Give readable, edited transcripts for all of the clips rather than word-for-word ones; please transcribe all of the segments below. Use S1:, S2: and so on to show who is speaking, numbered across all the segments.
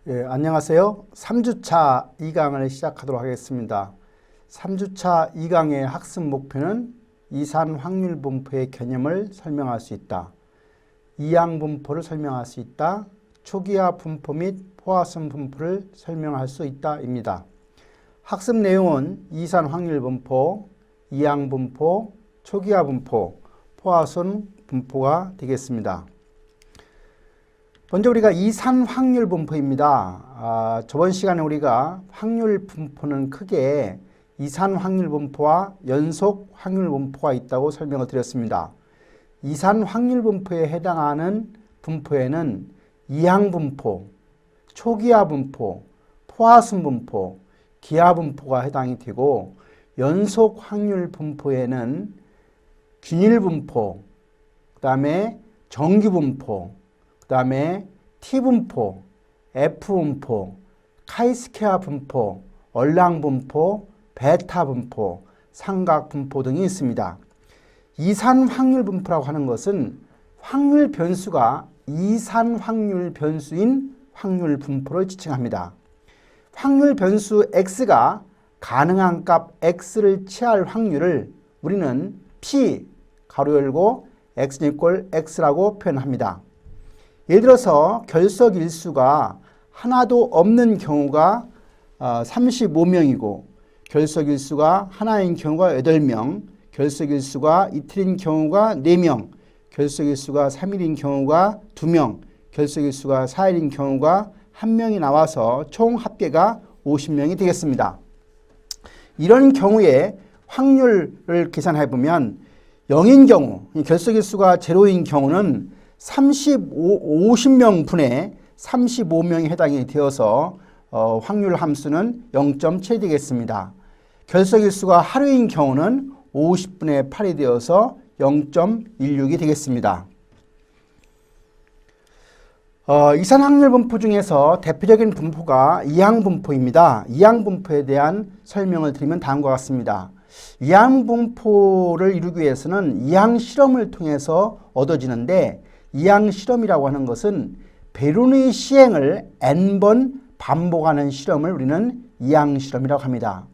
S1: 안녕하세요. 3주차 2강을 시작하도록 하겠습니다. 3주차 2강의 학습 목표는 이산 확률 분포의 개념을 설명할 수 있다. 이항 분포를 설명할 수 있다. 초기화 분포 및 포화성 분포를 설명할 수 있다입니다. 학습 내용은 이산 확률 분포, 이항 분포, 초기화 분포, 포화성 분포가 되겠습니다. 먼저 우리가 이산 확률 분포입니다. 저번 시간에 우리가 확률 분포는 크게 이산 확률 분포와 연속 확률 분포가 있다고 설명을 드렸습니다. 이산 확률 분포에 해당하는 분포에는 이항 분포, 초기화 분포, 포화성 분포, 기하 분포가 해당이 되고, 연속 확률 분포에는 균일 분포, 그 다음에 정규 분포, 그 다음에 T분포, F분포, 카이스케아 분포, 얼랑 분포, 베타 분포, 삼각 분포 등이 있습니다. 이산 확률 분포라고 하는 것은 확률 변수가 이산 확률 변수인 확률 분포를 지칭합니다. 확률 변수 X가 가능한 값 X를 취할 확률을 우리는 P, 가로 열고 X = X라고 표현합니다. 예를 들어서 결석일수가 하나도 없는 경우가 35명이고 결석일수가 하나인 경우가 8명, 결석일수가 이틀인 경우가 4명, 결석일수가 3일인 경우가 2명, 결석일수가 4일인 경우가 1명이 나와서 총 합계가 50명이 되겠습니다. 이런 경우에 확률을 계산해 보면 0인 경우, 결석일수가 0인 경우는 50명 분의 35명이 해당이 되어서 확률 함수는 0.7 되겠습니다. 결석일수가 하루인 경우는 50분의 8이 되어서 0.16이 되겠습니다. 이산 확률 분포 중에서 대표적인 분포가 이항 분포입니다. 이항 분포에 대한 설명을 드리면 다음과 같습니다. 이항 분포를 이루기 위해서는 이항 실험을 통해서 얻어지는데, 이항 실험이라고 하는 것은 베르누이 시행을 n번 반복하는 실험을 우리는 이항 실험이라고 합니다.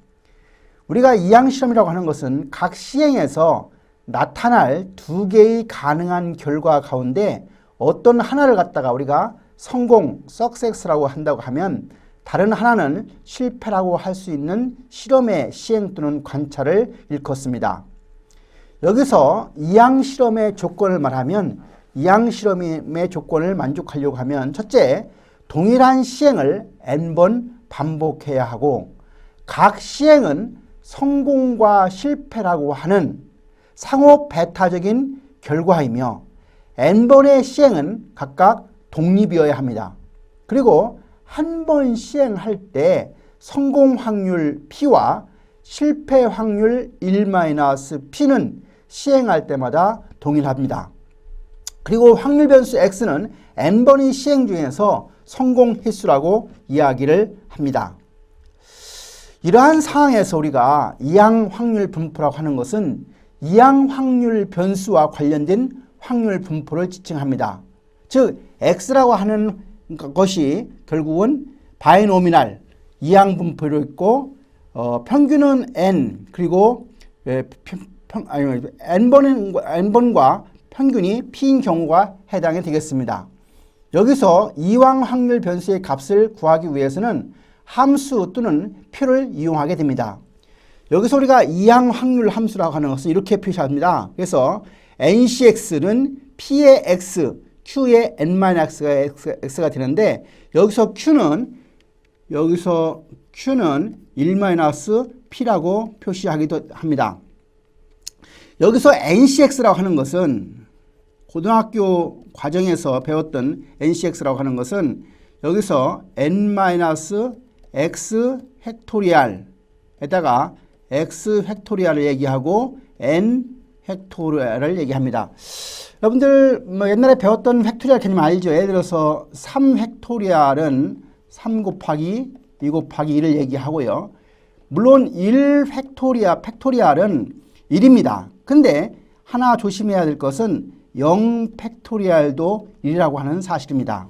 S1: 우리가 이항 실험이라고 하는 것은 각 시행에서 나타날 두 개의 가능한 결과 가운데 어떤 하나를 갖다가 우리가 성공, success라고 한다고 하면 다른 하나는 실패라고 할 수 있는 실험의 시행 또는 관찰을 일컫습니다. 여기서 이항 실험의 조건을 말하면, 이항 실험의 조건을 만족하려고 하면 첫째, 동일한 시행을 n번 반복해야 하고, 각 시행은 성공과 실패라고 하는 상호 배타적인 결과이며 n번의 시행은 각각 독립이어야 합니다. 그리고 한 번 시행할 때 성공 확률 P와 실패 확률 1-P는 시행할 때마다 동일합니다. 그리고 확률 변수 X는 n번의 시행 중에서 성공 횟수라고 이야기를 합니다. 이러한 상황에서 우리가 이항 확률 분포라고 하는 것은 이항 확률 변수와 관련된 확률 분포를 지칭합니다. 즉 X라고 하는 것이 결국은 바이노미널 이항 분포로 있고, 평균은 n, 그리고 n번과 평균이 p인 경우가 해당이 되겠습니다. 여기서 이항 확률 변수의 값을 구하기 위해서는 함수 또는 표를 이용하게 됩니다. 여기서 우리가 이항 확률 함수라고 하는 것은 이렇게 표시합니다. 그래서 ncx는 p의 x, q의 n-x가 되는데, 여기서 q는 1-p라고 표시하기도 합니다. 여기서 ncx라고 하는 것은 고등학교 과정에서 배웠던 ncx라고 하는 것은 여기서 n-x 팩토리알에다가 x 팩토리알을 얘기하고 n 팩토리알을 얘기합니다. 여러분들 옛날에 배웠던 팩토리알 개념 알죠? 예를 들어서 3 팩토리알은 3 곱하기 2 곱하기 1을 얘기하고요. 물론 1 팩토리알은 1입니다. 근데 하나 조심해야 될 것은 0 팩토리알도 1이라고 하는 사실입니다.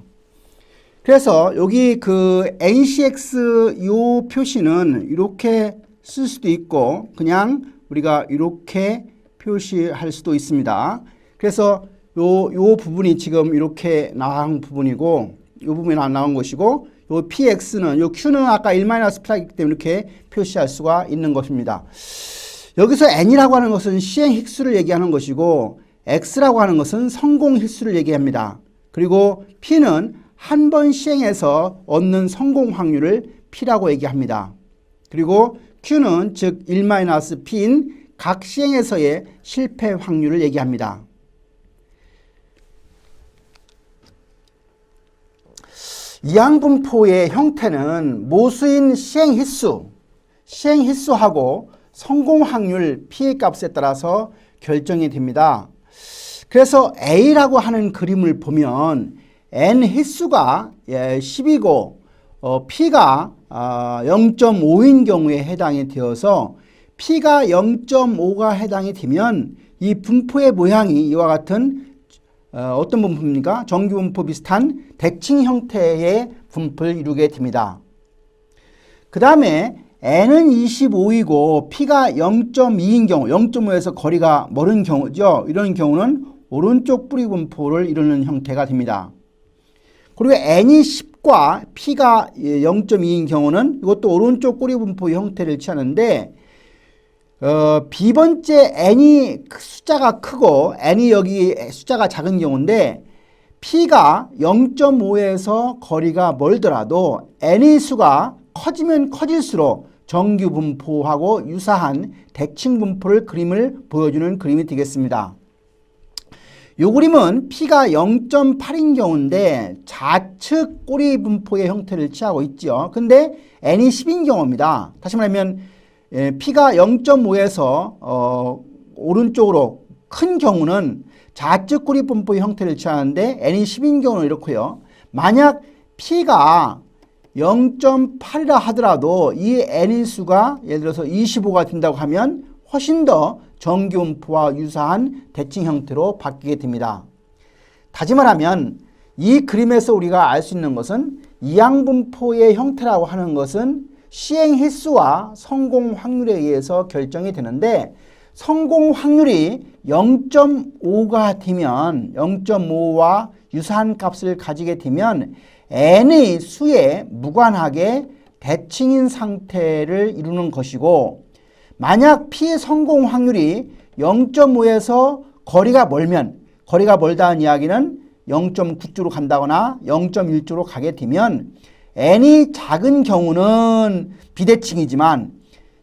S1: 그래서 여기 그 NCX 요 표시는 이렇게 쓸 수도 있고 그냥 우리가 이렇게 표시할 수도 있습니다. 그래서 요 부분이 지금 이렇게 나온 부분이고 요 부분이 안 나온 것이고 요 PX는 요 Q는 아까 1-P이기 때문에 이렇게 표시할 수가 있는 것입니다. 여기서 N이라고 하는 것은 시행 힐수를 얘기하는 것이고 X라고 하는 것은 성공 힐수를 얘기합니다. 그리고 P는 한 번 시행해서 얻는 성공 확률을 P라고 얘기합니다. 그리고 Q는 즉 1-P인 각 시행에서의 실패 확률을 얘기합니다. 이항분포의 형태는 모수인 시행 힐수하고 성공 확률 P의 값에 따라서 결정이 됩니다. 그래서 A라고 하는 그림을 보면 N 힐수가 10이고 P가 0.5인 경우에 해당이 되어서 P가 0.5가 해당이 되면 이 분포의 모양이 이와 같은 어떤 분포입니까? 정규분포 비슷한 대칭 형태의 분포를 이루게 됩니다. 그 다음에 N은 25이고 P가 0.2인 경우, 0.5에서 거리가 멀은 경우죠. 이런 경우는 오른쪽 뿌리 분포를 이루는 형태가 됩니다. 그리고 N이 10과 P가 0.2인 경우는 이것도 오른쪽 뿌리 분포 형태를 취하는데 B번째 N이 숫자가 크고 N이 여기 숫자가 작은 경우인데 P가 0.5에서 거리가 멀더라도 N의 수가 커지면 커질수록 정규 분포하고 유사한 대칭 분포를 그림을 보여주는 그림이 되겠습니다. 이 그림은 P가 0.8인 경우인데 좌측 꼬리 분포의 형태를 취하고 있죠. 근데 N이 10인 경우입니다. 다시 말하면 P가 0.5에서 오른쪽으로 큰 경우는 좌측 꼬리 분포의 형태를 취하는데 N이 10인 경우는 이렇고요. 만약 P가 0.8이라 하더라도 이 N의 수가 예를 들어서 25가 된다고 하면 훨씬 더 정규 분포와 유사한 대칭 형태로 바뀌게 됩니다. 다시 말하면 이 그림에서 우리가 알 수 있는 것은 이항분포의 형태라고 하는 것은 시행 횟수와 성공 확률에 의해서 결정이 되는데 성공 확률이 0.5가 되면 0.5와 유사한 값을 가지게 되면 N의 수에 무관하게 대칭인 상태를 이루는 것이고 만약 P의 성공 확률이 0.5에서 거리가 멀면 거리가 멀다는 이야기는 0.9조로 간다거나 0.1조로 가게 되면 N이 작은 경우는 비대칭이지만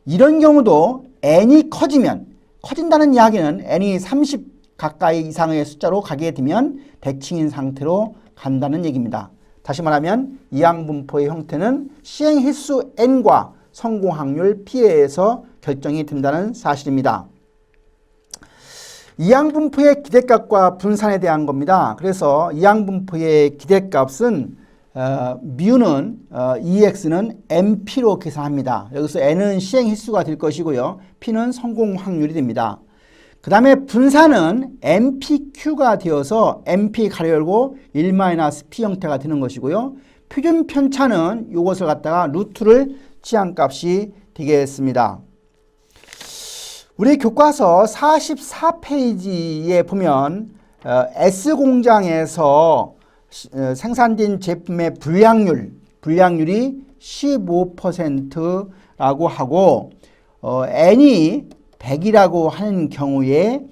S1: 이런 경우도 N이 커진다는 이야기는 N이 30 가까이 이상의 숫자로 가게 되면 대칭인 상태로 간다는 얘기입니다. 다시 말하면 이항분포의 형태는 시행 횟수 N과 성공 확률 P에 의해서 결정이 된다는 사실입니다. 이항분포의 기대값과 분산에 대한 겁니다. 그래서 이항분포의 기대값은 μ는 EX는 MP로 계산합니다. 여기서 N은 시행 횟수가 될 것이고요. P는 성공 확률이 됩니다. 그 다음에 분산은 MPQ가 되어서 MP 가로 열고 1-P 형태가 되는 것이고요. 표준 편차는 이것을 갖다가 루트를 취한 값이 되겠습니다. 우리 교과서 44페이지에 보면 S공장에서 생산된 제품의 불량률이 15%라고 하고 N이 100이라고 하는 경우에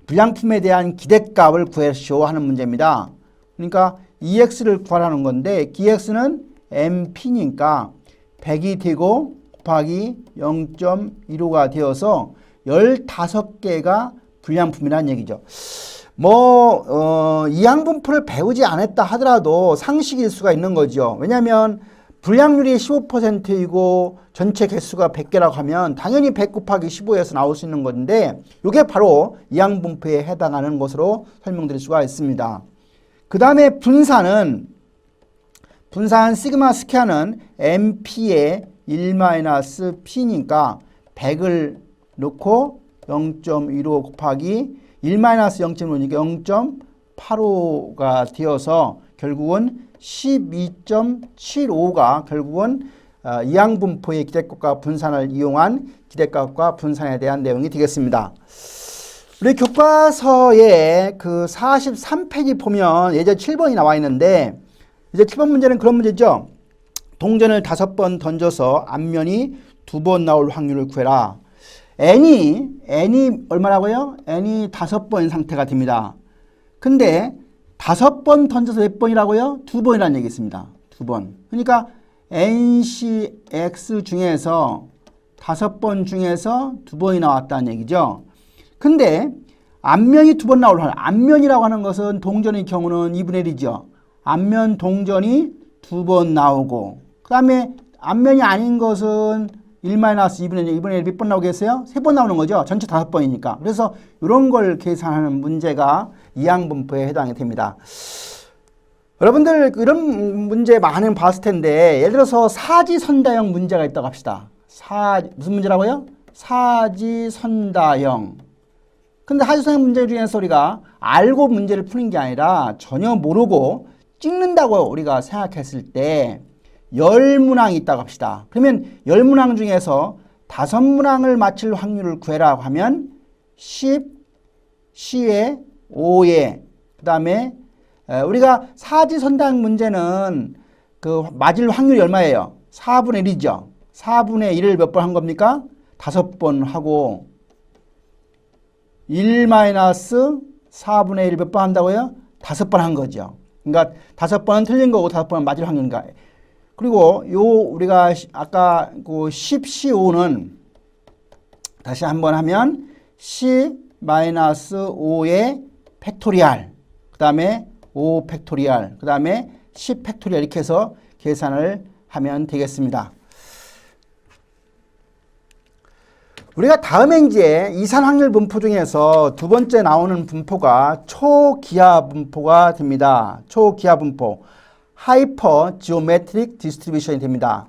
S1: 불량품에 대한 기대값을 구하시오 하는 문제입니다. 그러니까 EX를 구하라는 건데 EX는 MP니까 100이 되고 곱하기 0.15가 되어서 15개가 불량품이라는 얘기죠. 이항분포를 배우지 않았다 하더라도 상식일 수가 있는 거죠. 왜냐하면 불량률이 15%이고 전체 개수가 100개라고 하면 당연히 100 곱하기 15에서 나올 수 있는 건데 이게 바로 이항분포에 해당하는 것으로 설명드릴 수가 있습니다. 그 다음에 분산 시그마 스퀘어는 MP의 1-P니까 100을 넣고 0.15 곱하기 1-0.5니까 0.85가 되어서 결국은 12.75가 결국은 이항분포의 기대값과 분산을 이용한 기대값과 분산에 대한 내용이 되겠습니다. 우리 교과서에 그 43페이지 보면 예제 7번이 나와 있는데 이제 7번 문제는 그런 문제죠. 동전을 5번 던져서 앞면이 2번 나올 확률을 구해라. n이 얼마라고요? n이 5번인 상태가 됩니다. 근데 5번 던져서 몇 번이라고요? 2번이라는 얘기 있습니다. 2번. 그러니까 NCX 중에서 5번 중에서 2번이 나왔다는 얘기죠. 근데 앞면이 2번 나올 확률. 앞면이라고 하는 것은 동전의 경우는 2분의 1이죠. 앞면 동전이 2번 나오고 그 다음에 앞면이 아닌 것은 1-2분의 1, 2분의 1 몇 번 나오겠어요? 3번 나오는 거죠. 전체 5번이니까. 그래서 이런 걸 계산하는 문제가 이항분포에 해당이 됩니다. 여러분들 이런 문제 많이 봤을 텐데 예를 들어서 사지선다형 문제가 있다고 합시다. 무슨 문제라고요? 사지선다형. 근데 사지선다형 문제 중에서 우리가 알고 문제를 푸는 게 아니라 전혀 모르고 찍는다고 우리가 생각했을 때 10문항이 있다고 합시다. 그러면 10문항 중에서 5문항을 맞힐 확률을 구해라고 하면 10, 10에 5에 그 다음에 우리가 사지선다형 문제는 그 맞을 확률이 얼마예요? 4분의 1이죠. 4분의 1을 몇 번 한 겁니까? 5번 하고 1-4분의 1 몇 번 한다고요? 5번 한 거죠. 그러니까 5번은 틀린 거고 5번은 맞을 확률인가. 그리고 우리가 아까 그 10, 15는 다시 한번 하면 10-5의 팩토리얼 그 다음에 5 팩토리얼 그 다음에 10 팩토리얼 이렇게 해서 계산을 하면 되겠습니다. 우리가 다음에 이제 이산 확률 분포 중에서 두 번째 나오는 분포가 초기하 분포가 됩니다. 초기하 분포. 하이퍼 지오메트릭 디스트리뷰션이 됩니다.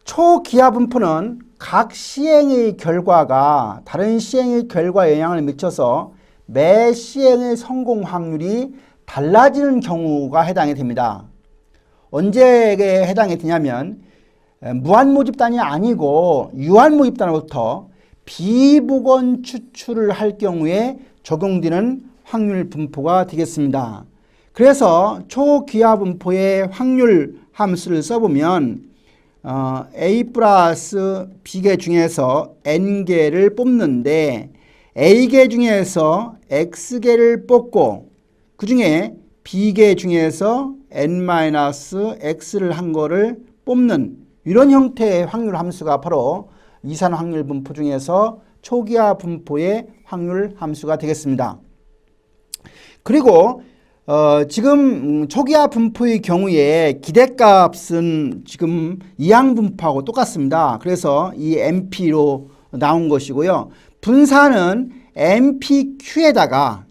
S1: 초기하 분포는 각 시행의 결과가 다른 시행의 결과에 영향을 미쳐서 매 시행의 성공 확률이 달라지는 경우가 해당이 됩니다. 언제에 해당이 되냐면 무한모집단이 아니고 유한모집단으로부터 비복원 추출을 할 경우에 적용되는 확률 분포가 되겠습니다. 그래서 초기하 분포의 확률 함수를 써보면 A 플러스 B개 중에서 N개를 뽑는데 A개 중에서 X개를 뽑고 그 중에 B개 중에서 N-X를 한 거를 뽑는 이런 형태의 확률 함수가 바로 이산 확률 분포 중에서 초기하 분포의 확률 함수가 되겠습니다. 그리고 지금 초기하 분포의 경우에 기대값은 지금 이항분포하고 똑같습니다. 그래서 이 MP로 나온 것이고요. 분산은 MPQ에다가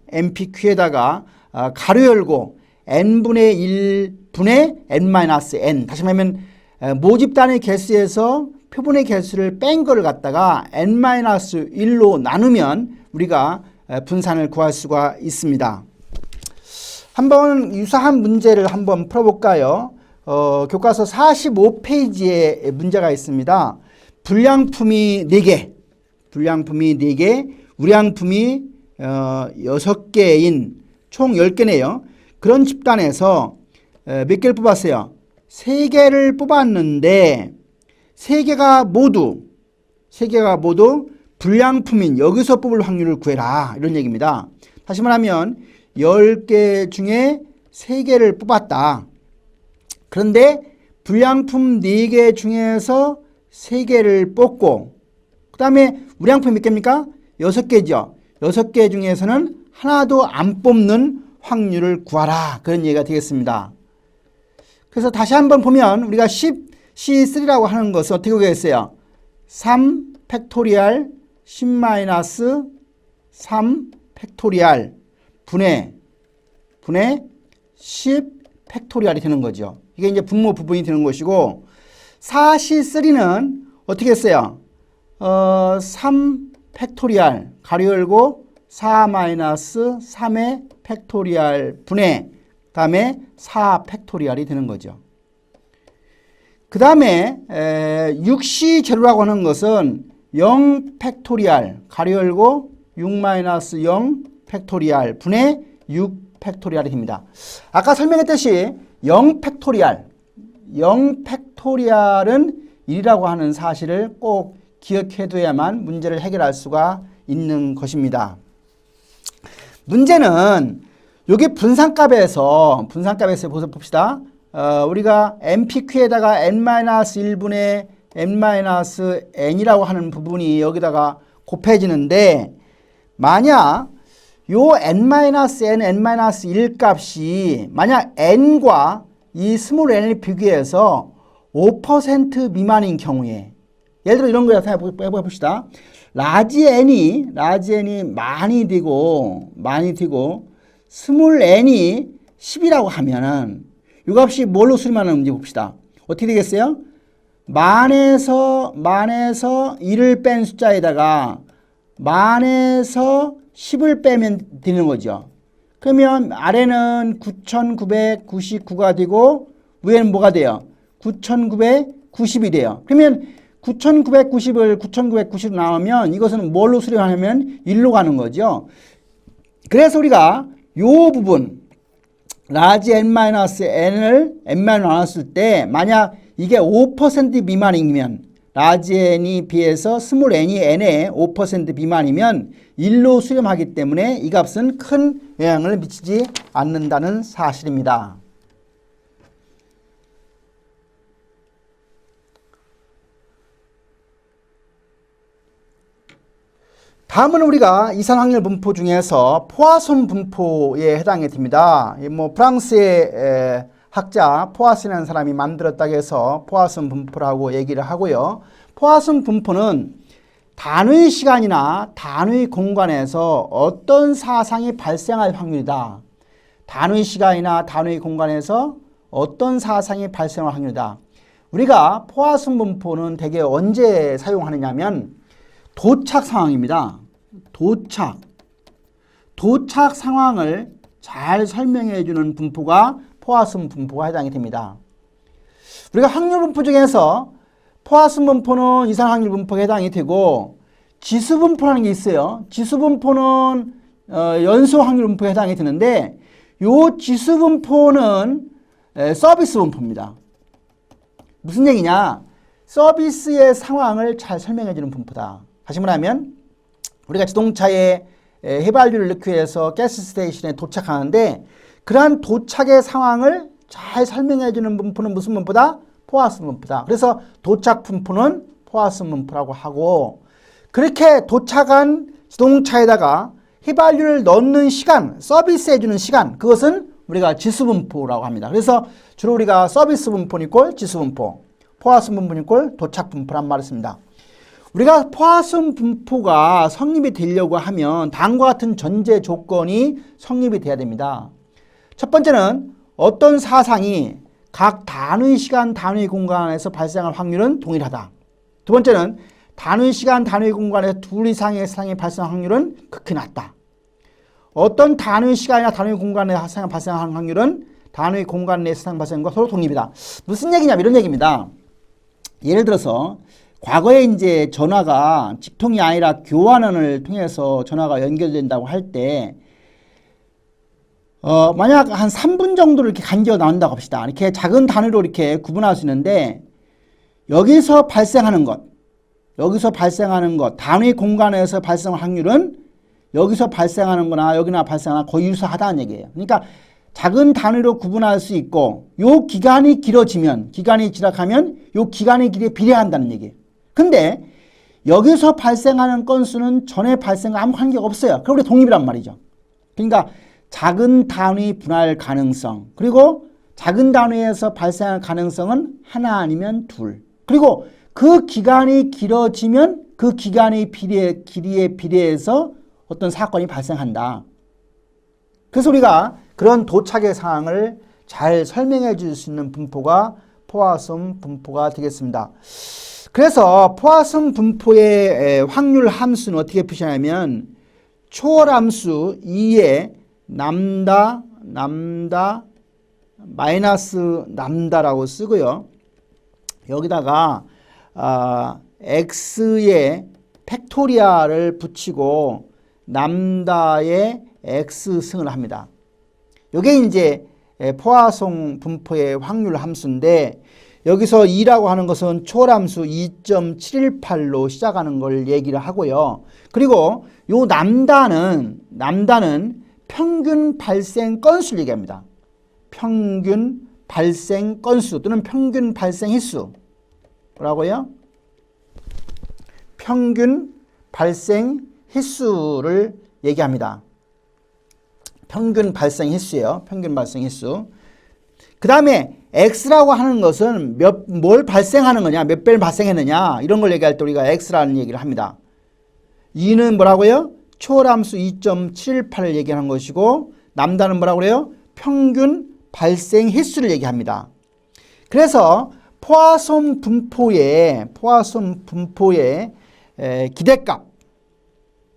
S1: 가로 열고 n분의 1분의 n-n 다시 말하면 모집단의 개수에서 표본의 개수를 뺀 거를 갖다가 n-1로 나누면 우리가 분산을 구할 수가 있습니다. 한번 유사한 문제를 한번 풀어볼까요? 교과서 45페이지에 문제가 있습니다. 불량품이 4개, 우량품이 6개인 총 10개네요. 그런 집단에서 몇 개를 뽑았어요? 3개를 뽑았는데 3개가 모두 불량품인 여기서 뽑을 확률을 구해라 이런 얘기입니다. 다시 말하면 10개 중에 3개를 뽑았다. 그런데 불량품 4개 중에서 3개를 뽑고 그 다음에 우량품 몇 개입니까? 6개죠. 6개 중에서는 하나도 안 뽑는 확률을 구하라 그런 얘기가 되겠습니다. 그래서 다시 한번 보면 우리가 10C3라고 하는 것은 어떻게 구했어요? 3 팩토리얼 10-3 팩토리얼 분의 10 팩토리얼이 되는 거죠. 이게 이제 분모 부분이 되는 것이고 4C3는 어떻게 했어요? 3 팩토리얼 가로 열고 4-3의 팩토리얼 분의 다음에 4 팩토리얼이 되는 거죠. 그 다음에 6시 제로라고 하는 것은 0 팩토리얼 가로 열고 6-0 팩토리얼 분의 6 팩토리얼이 됩니다. 아까 설명했듯이 0 팩토리얼 0 팩토리얼은 1이라고 하는 사실을 꼭 기억해둬야만 문제를 해결할 수가 있는 것입니다. 문제는 여기 분산값에서 봅시다. 우리가 npq에다가 n-1분의 n-n이라고 하는 부분이 여기다가 곱해지는데 만약 요 n-n, n-1 값이 만약 n과 이 스몰 n을 비교해서 5% 미만인 경우에 예를 들어 이런 거 해봅시다. 라지 n이 많이 되고 스몰 n이 10이라고 하면은 이 값이 뭘로 수렴하는 문제 봅시다. 어떻게 되겠어요? 만에서 1을 뺀 숫자에다가 만에서 10을 빼면 되는 거죠. 그러면 아래는 9,999가 되고 위에는 뭐가 돼요? 9,990이 돼요. 그러면 9,990을 9,990 나오면 이것은 뭘로 수렴하면 1로 가는 거죠. 그래서 우리가 요 부분 라지 n-n을 n만 나눴을 때 만약 이게 5% 미만이면 라지 n이 비해서 스몰 n이 n의 5% 미만이면 1로 수렴하기 때문에 이 값은 큰 영향을 미치지 않는다는 사실입니다. 다음은 우리가 이산확률 분포 중에서 포화손 분포에 해당이 됩니다. 프랑스의 학자 포화손이라는 사람이 만들었다고 해서 포화손 분포라고 얘기를 하고요. 포화손 분포는 단위 시간이나 단위 공간에서 어떤 사상이 발생할 확률이다. 단위 시간이나 단위 공간에서 어떤 사상이 발생할 확률이다. 우리가 포화손 분포는 대개 언제 사용하느냐면 도착 상황입니다. 도착 상황을 잘 설명해 주는 분포가 포화손 분포가 해당이 됩니다. 우리가 확률 분포 중에서 포화손 분포는 이산 확률 분포에 해당이 되고 지수 분포라는 게 있어요. 지수 분포는 연소 확률 분포에 해당이 되는데 요 지수 분포는 서비스 분포입니다. 무슨 얘기냐? 서비스의 상황을 잘 설명해 주는 분포다. 다시 말하면 우리가 자동차에 휘발유를 넣기 위해서 가스 스테이션에 도착하는데 그러한 도착의 상황을 잘 설명해 주는 분포는 무슨 분포다? 포화손 분포다. 그래서 도착 분포는 포화손 분포라고 하고 그렇게 도착한 자동차에다가 휘발유를 넣는 시간, 서비스해 주는 시간 그것은 우리가 지수 분포라고 합니다. 그래서 주로 우리가 서비스 분포 이꼴 지수 분포, 포화손 분포 이꼴 도착 분포란 말을 씁니다. 우리가 포화손 분포가 성립이 되려고 하면 다음과 같은 전제 조건이 성립이 돼야 됩니다. 첫 번째는 어떤 사상이 각 단위 시간, 단위 공간에서 발생할 확률은 동일하다. 두 번째는 단위 시간, 단위 공간에서 둘 이상의 사상이 발생할 확률은 극히 낮다. 어떤 단위 시간이나 단위 공간에 사상이 발생할 확률은 단위 공간 내 사상 발생과 서로 동일이다. 무슨 얘기냐면 이런 얘기입니다. 예를 들어서 과거에 이제 전화가 직통이 아니라 교환원을 통해서 전화가 연결된다고 할 때 만약 한 3분 정도를 이렇게 간격이 나온다고 합시다. 이렇게 작은 단위로 이렇게 구분할 수 있는데 여기서 발생하는 것, 단위 공간에서 발생할 확률은 여기서 발생하는 거나 여기나 발생하나 거의 유사하다는 얘기예요. 그러니까 작은 단위로 구분할 수 있고 요 기간이 길어지면, 기간이 지나가면 요 기간의 길이에 비례한다는 얘기예요. 근데 여기서 발생하는 건수는 전에 발생과 아무 관계가 없어요. 그럼 우리 동립이란 말이죠. 그러니까 작은 단위 분할 가능성 그리고 작은 단위에서 발생할 가능성은 하나 아니면 둘. 그리고 그 기간이 길어지면 그 기간의 길이에 비례해서 어떤 사건이 발생한다. 그래서 우리가 그런 도착의 상황을 잘 설명해 줄 수 있는 분포가 포화손 분포가 되겠습니다. 그래서 포화손 분포의 확률 함수는 어떻게 표시하냐면 초월 함수 2의 람다 마이너스 람다라고 쓰고요. 여기다가 x의 팩토리얼을 붙이고 람다의 x승을 합니다. 이게 이제 포화송 분포의 확률 함수인데 여기서 2라고 하는 것은 초월함수 2.718로 시작하는 걸 얘기를 하고요. 그리고 요 람다는 평균 발생 건수를 얘기합니다. 평균 발생 건수 또는 평균 발생 횟수. 뭐라고요? 평균 발생 횟수를 얘기합니다. 평균 발생 횟수예요. 평균 발생 횟수. 그 다음에 x라고 하는 것은 뭘 발생하는 거냐, 몇 배를 발생했느냐 이런 걸 얘기할 때 우리가 x라는 얘기를 합니다. 2는 뭐라고요? 초월함수 2.718을 얘기하는 것이고 람다는 뭐라고 그래요? 평균 발생 횟수를 얘기합니다. 그래서 포화송 분포의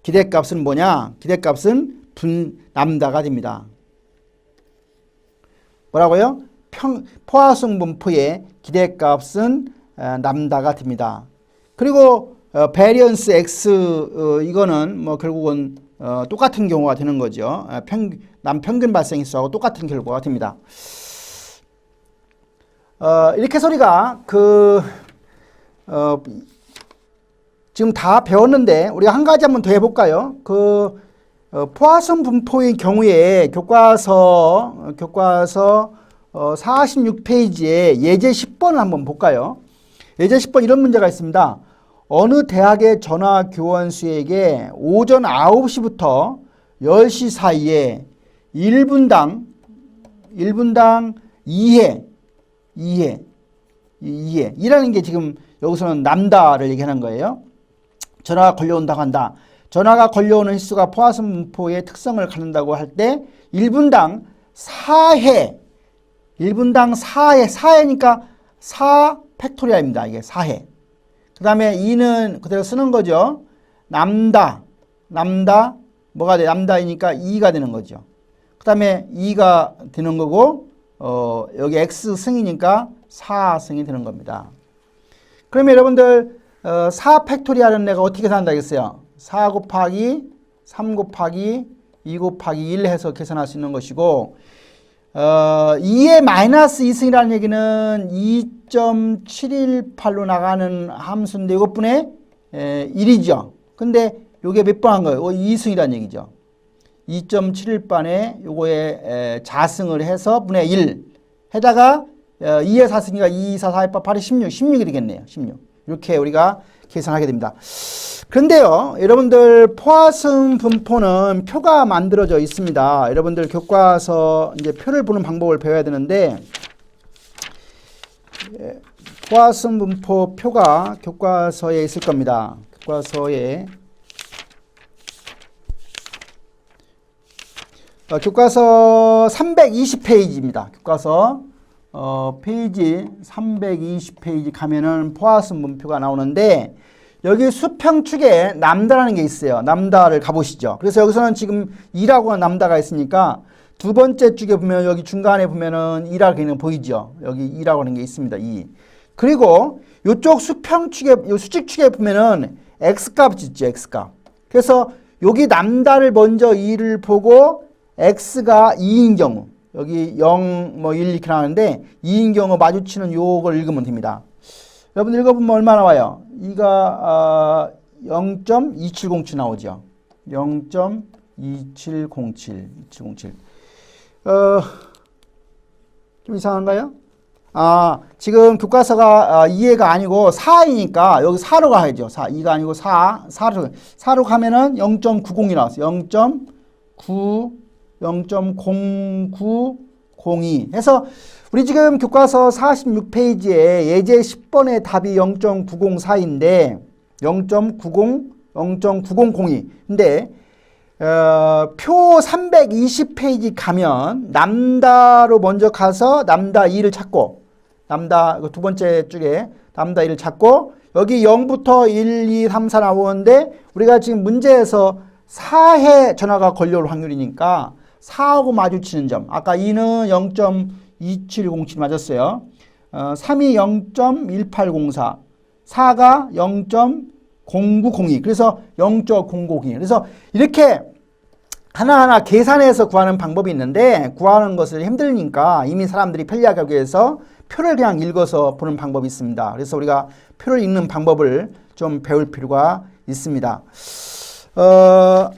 S1: 기대값은 뭐냐? 기대값은 람다가 됩니다. 뭐라고요? 포화송 분포의 기대값은 람다가 됩니다. 그리고 베리언스 x 이거는 뭐 결국은 똑같은 경우가 되는 거죠. 남평균 발생 횟수하고 똑같은 결과가 됩니다. 이렇게 해서 우리가 지금 다 배웠는데 우리가 한 가지 한번 더 해볼까요? 포화송 분포의 경우에 교과서 46페이지에 예제 10번을 한번 볼까요? 예제 10번 이런 문제가 있습니다. 어느 대학의 전화교원수에게 오전 9시부터 10시 사이에 1분당 2회이라는 게 지금 여기서는 람다를 얘기하는 거예요. 전화가 걸려온다고 한다. 전화가 걸려오는 횟수가 포화송 분포의 특성을 갖는다고 할 때 1분당 4회 4회니까 4 팩토리얼입니다. 이게 4회. 그 다음에 2는 그대로 쓰는 거죠. 람다 뭐가 돼? 람다이니까 2가 되는 거죠. 그 다음에 2가 되는 거고 여기 x승이니까 4승이 되는 겁니다. 그러면 여러분들 4 팩토리얼은 내가 어떻게 계산한다 했어요? 4 곱하기 3 곱하기 2 곱하기 1 해서 계산할 수 있는 것이고 2의 마이너스 2승이라는 얘기는 2.718로 나가는 함수인데 이것분의 1이죠. 근데 요게 몇 번 한 거예요? 2승이라는 얘기죠. 2.718반에 요거에 자승을 해서 분의 1 해다가 2의 4승이가 2, 4, 4, 8, 8이 16이 되겠네요. 16. 이렇게 우리가 계산하게 됩니다. 그런데요, 여러분들 포화송 분포는 표가 만들어져 있습니다. 여러분들 교과서 이제 표를 보는 방법을 배워야 되는데 포화송 분포 표가 교과서에 있을 겁니다. 교과서 320페이지입니다. 교과서 페이지 320페이지 가면은 포화송 분포가 나오는데 여기 수평축에 람다라는 게 있어요. 람다를 가보시죠. 그래서 여기서는 지금 2라고 하는 람다가 있으니까 두 번째 축에 보면 여기 중간에 보면은 2라고 있는 거 보이죠. 여기 2라고 하는 게 있습니다. 2. 그리고 이쪽 수평축에, 요 수직축에 보면은 x값이 있죠. x값. 그래서 여기 람다를 먼저 2를 보고 x가 2인 경우 여기 0, 1 이렇게 나오는데 2인 경우 마주치는 요걸 읽으면 됩니다. 여러분들 읽어보면 얼마 나와요? 2가 0.2707 나오죠. 0.2707. 좀 이상한가요? 지금 교과서가 2회가 아니고 4이니까 여기 4로 가야죠. 2가 아니고 4로 가면은 0.90이 나왔어요. 0.0902 해서 우리 지금 교과서 46페이지에 예제 10번의 답이 0.904인데 0.9002 근데 표 320페이지 가면 람다로 먼저 가서 람다 2를 찾고 람다 두 번째 쪽에 람다 2를 찾고 여기 0부터 1, 2, 3, 4 나오는데 우리가 지금 문제에서 4회 전화가 걸려올 확률이니까 4하고 마주치는 점 아까 2는 2707 맞았어요. 3이 0.1804, 4가 0.0902. 그래서 0.002. 그래서 이렇게 하나하나 계산해서 구하는 방법이 있는데 구하는 것을 힘들니까 이미 사람들이 편리하게 하기 위해서 표를 그냥 읽어서 보는 방법이 있습니다. 그래서 우리가 표를 읽는 방법을 좀 배울 필요가 있습니다.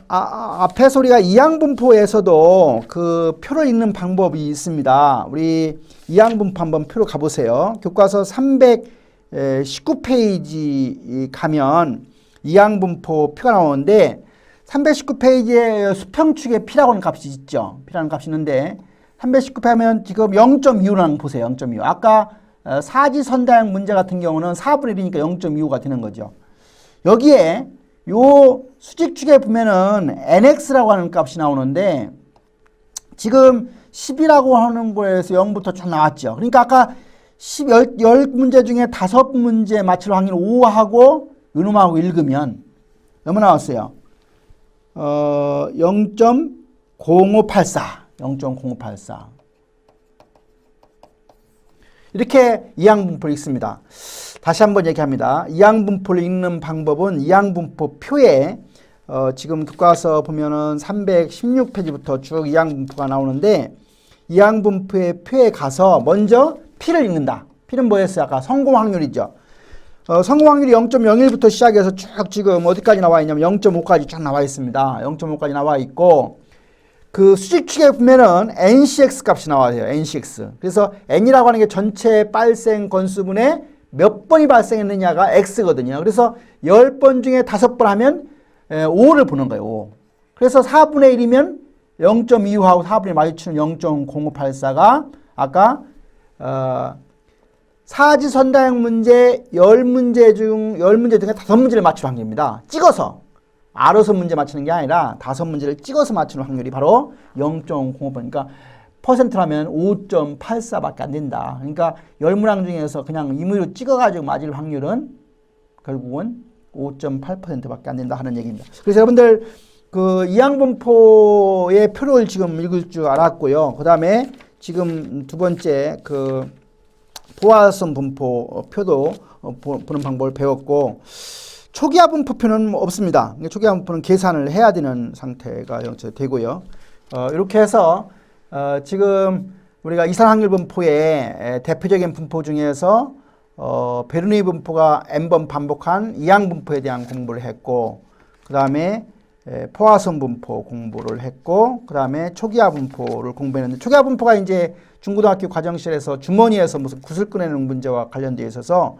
S1: 앞에서 우리가 이항분포에서도 그 표를 읽는 방법이 있습니다. 우리 이항분포 한번 표로 가보세요. 교과서 319페이지 가면 이항분포 표가 나오는데 319페이지에 수평축의 P라고 하는 값이 있죠. P라는 값이 있는데 319페이지 하면 지금 0.25라는 거 보세요. 0.25. 아까 사지선다형 문제 같은 경우는 4분의 1이니까 0.25가 되는 거죠. 여기에 요 수직축에 보면은 nx라고 하는 값이 나오는데 지금 10이라고 하는 거에서 0부터 쭉 나왔죠. 그러니까 아까 10문제 중에 5문제 맞출 확률 5하고 요놈하고 읽으면 얼마 나왔어요? 0.0584. 0.0584. 이렇게 이항분포를 읽습니다. 다시 한번 얘기합니다. 이항분포를 읽는 방법은 이항분포 표에 지금 교과서 보면은 316페이지부터 쭉 이항분포가 나오는데 이항분포의 표에 가서 먼저 P를 읽는다. P는 뭐였어요? 아까 성공 확률이죠. 성공 확률이 0.01부터 시작해서 쭉 지금 어디까지 나와 있냐면 0.5까지 쭉 나와 있습니다. 0.5까지 나와 있고 그 수직축에 보면은 NCX 값이 나와요. NCX. 그래서 N이라고 하는 게 전체 발생 건수분의 몇 번이 발생했느냐가 X거든요. 그래서 10번 중에 5번 하면 5를 보는 거예요. 5. 그래서 4분의 1이면 0.25하고 4분의 1 마주치는 0.0584가 아까 사지선다형 문제 10문제 중에 5문제를 맞출 확률입니다. 찍어서 알아서 문제 맞추는 게 아니라 5문제를 찍어서 맞추는 확률이 바로 0.05번. 그러니까 퍼센트라면 5.84밖에 안 된다. 그러니까 10문항 중에서 그냥 임의로 찍어가지고 맞을 확률은 결국은 5.8%밖에 안 된다 하는 얘기입니다. 그래서 여러분들 그 이항분포의 표를 지금 읽을 줄 알았고요. 그 다음에 지금 두 번째 그 포화선 분포 표도 보는 방법을 배웠고 초기화 분포표는 없습니다. 초기화 분포는 계산을 해야 되는 상태가 되고요. 이렇게 해서 지금 우리가 이산확률 분포의 대표적인 분포 중에서 베르누이 분포가 n번 반복한 이항분포에 대한 공부를 했고 그 다음에 포화선 분포 공부를 했고 그 다음에 초기화 분포를 공부했는데 초기화 분포가 이제 중고등학교 과정실에서 주머니에서 무슨 구슬 꺼내는 문제와 관련되어 있어서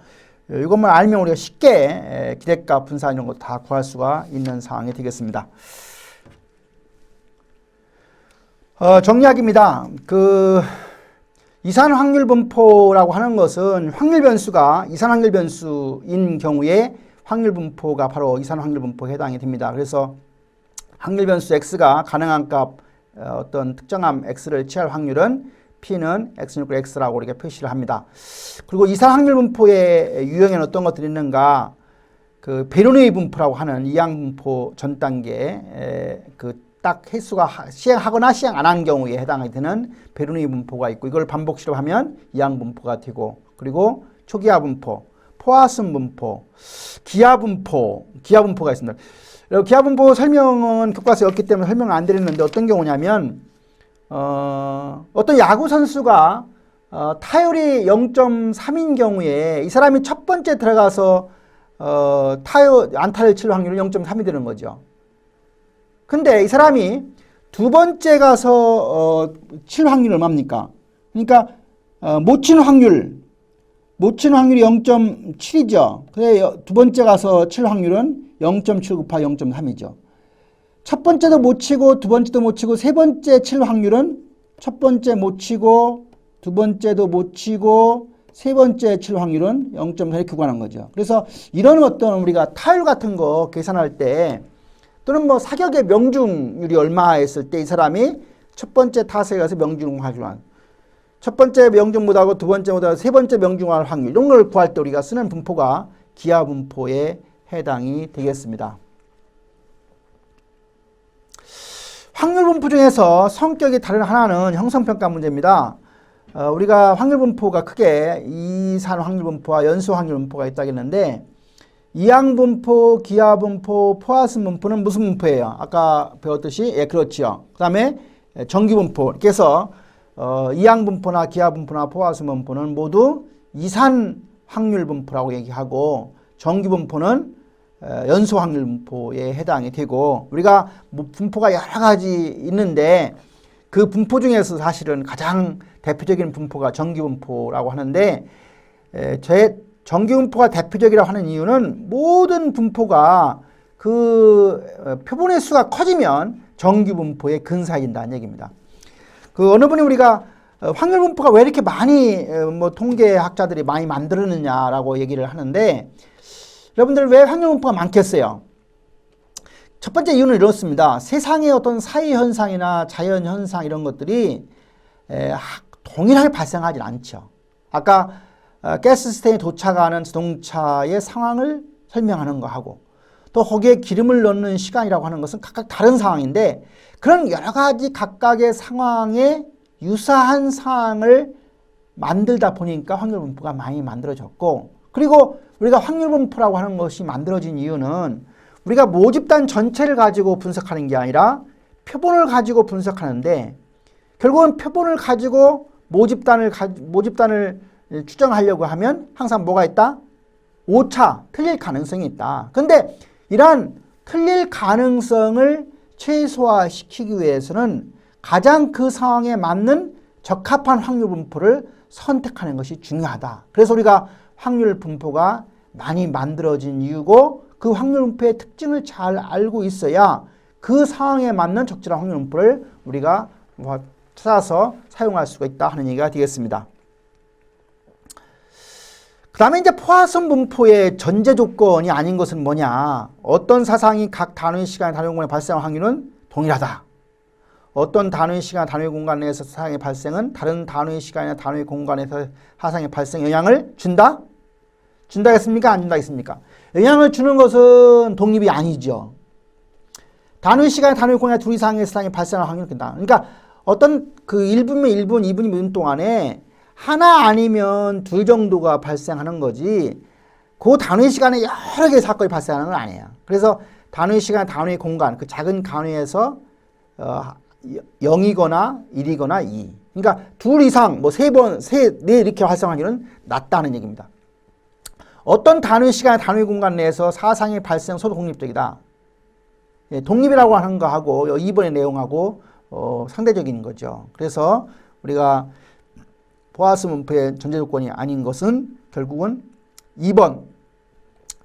S1: 이것만 알면 우리가 쉽게 기대값 분사 이런 거 다 구할 수가 있는 상황이 되겠습니다. 정리하기입니다. 그 이산확률 분포라고 하는 것은 확률 변수가 이산확률 변수인 경우에 확률 분포가 바로 이산확률 분포에 해당이 됩니다. 그래서 확률 변수 x가 가능한 값 어떤 특정함 x를 취할 확률은 P는 X는 X라고 우리가 표시를 합니다. 그리고 이산확률 분포의 유형에는 어떤 것들이 있는가? 그 베르누이 분포라고 하는 이항분포 전 단계 그 딱 횟수가 시행하거나 시행 안 한 경우에 해당이 되는 베르누이 분포가 있고 이걸 반복 실험하면 이항분포가 되고 그리고 초기화 분포, 포화선 분포, 기하 분포가 있습니다. 기하 분포 설명은 교과서였기 때문에 설명을 안 드렸는데 어떤 경우냐면 어떤 야구 선수가 타율이 0.3인 경우에 이 사람이 첫 번째 들어가서 안타를 칠 확률은 0.3이 되는 거죠. 근데 이 사람이 두 번째 가서 칠 확률이 얼마입니까? 그러니까 못 치는 확률이 0.7이죠. 그래 두 번째 가서 칠 확률은 0.7 곱하기 0.3이죠. 첫 번째도 못 치고 두 번째도 못 치고 세 번째 칠 확률은 첫 번째 못 치고 두 번째도 못 치고 세 번째 칠 확률은 0.4 이렇게 구하는 거죠. 그래서 이런 어떤 우리가 타율 같은 거 계산할 때 또는 뭐 사격의 명중률이 얼마 했을 때 이 사람이 첫 번째 타석에 가서 명중 확률 첫 번째 명중 못하고 두 번째 못하고 세 번째 명중할 확률 이런 걸 구할 때 우리가 쓰는 분포가 기하 분포에 해당이 되겠습니다. 확률 분포 중에서 성격이 다른 하나는 형성평가 문제입니다. 우리가 확률 분포가 크게 이산 확률 분포와 연소 확률 분포가 있다겠는데 이항 분포, 기하 분포, 포화성 분포는 무슨 분포예요? 아까 배웠듯이 예, 그렇지요. 그다음에 정기 분포. 이렇게 해서 이항 분포나 기하 분포나 포화성 분포는 모두 이산 확률 분포라고 얘기하고 정기 분포는 연소 확률 분포에 해당이 되고 우리가 뭐 분포가 여러 가지 있는데 그 분포 중에서 사실은 가장 대표적인 분포가 정기 분포라고 하는데 정기 분포가 대표적이라고 하는 이유는 모든 분포가 그 표본의 수가 커지면 정기 분포에 근사해진다는 얘기입니다. 그 어느 분이 우리가 확률 분포가 왜 이렇게 많이 뭐 통계학자들이 많이 만들었느냐라고 얘기를 하는데 여러분들 왜 확률 분포가 많겠어요? 첫 번째 이유는 이렇습니다. 세상의 어떤 사회 현상이나 자연 현상 이런 것들이 동일하게 발생하지 않죠. 아까 가스스테이션에 도착하는 자동차의 상황을 설명하는 거하고 또 거기에 기름을 넣는 시간이라고 하는 것은 각각 다른 상황인데 그런 여러 가지 각각의 상황에 유사한 상황을 만들다 보니까 확률 분포가 많이 만들어졌고 그리고 우리가 확률 분포라고 하는 것이 만들어진 이유는 우리가 모집단 전체를 가지고 분석하는 게 아니라 표본을 가지고 분석하는데 결국은 표본을 가지고 모집단을 추정하려고 하면 항상 뭐가 있다? 오차, 틀릴 가능성이 있다. 근데 이러한 틀릴 가능성을 최소화시키기 위해서는 가장 그 상황에 맞는 적합한 확률 분포를 선택하는 것이 중요하다. 그래서 우리가 확률 분포가 많이 만들어진 이유고 그 확률 분포의 특징을 잘 알고 있어야 그 상황에 맞는 적절한 확률 분포를 우리가 찾아서 사용할 수가 있다 하는 얘기가 되겠습니다. 그 다음에 이제 포화성 분포의 전제 조건이 아닌 것은 뭐냐? 어떤 사상이 각 단위 시간, 단위 공간에 발생할 확률은 동일하다. 어떤 단위 시간, 단위 공간 내에서 사상의 발생은 다른 단위 시간이나 단위 공간에서 사상의 발생 영향을 준다? 준다겠습니까? 안 준다겠습니까? 영향을 주는 것은 독립이 아니죠. 단위 시간, 단위 공간에 둘 이상의 사상이 발생할 확률이 된다. 그러니까 어떤 그 1분이면 1분, 2분이면 2분 동안에 하나 아니면 둘 정도가 발생하는 거지 그 단위 시간에 여러 개의 사건이 발생하는 건 아니에요. 그래서 단위 시간, 단위 공간, 그 작은 단위에서 0이거나 1이거나 2. 그러니까 둘 이상, 뭐 세 번, 네 이렇게 발생하기는 낮다는 얘기입니다. 어떤 단위 시간, 단위 공간 내에서 사상의 발생 소도 독립적이다. 예, 독립이라고 하는 거하고 2번의 내용하고 상대적인 거죠. 그래서 우리가 포화성 분포의 전제 조건이 아닌 것은 결국은 2번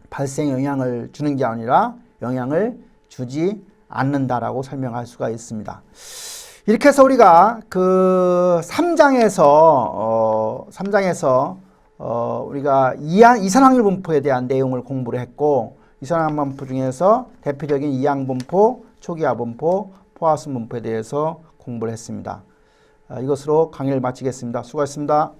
S1: 발생 영향을 주는 게 아니라 영향을 주지 않는다라고 설명할 수가 있습니다. 이렇게 해서 우리가 그 3장에서 우리가 이산 확률 분포에 대한 내용을 공부를 했고 이산 확률 분포 중에서 대표적인 이항 분포, 초기화 분포, 포화성 분포에 대해서 공부를 했습니다. 이것으로 강의를 마치겠습니다. 수고하셨습니다.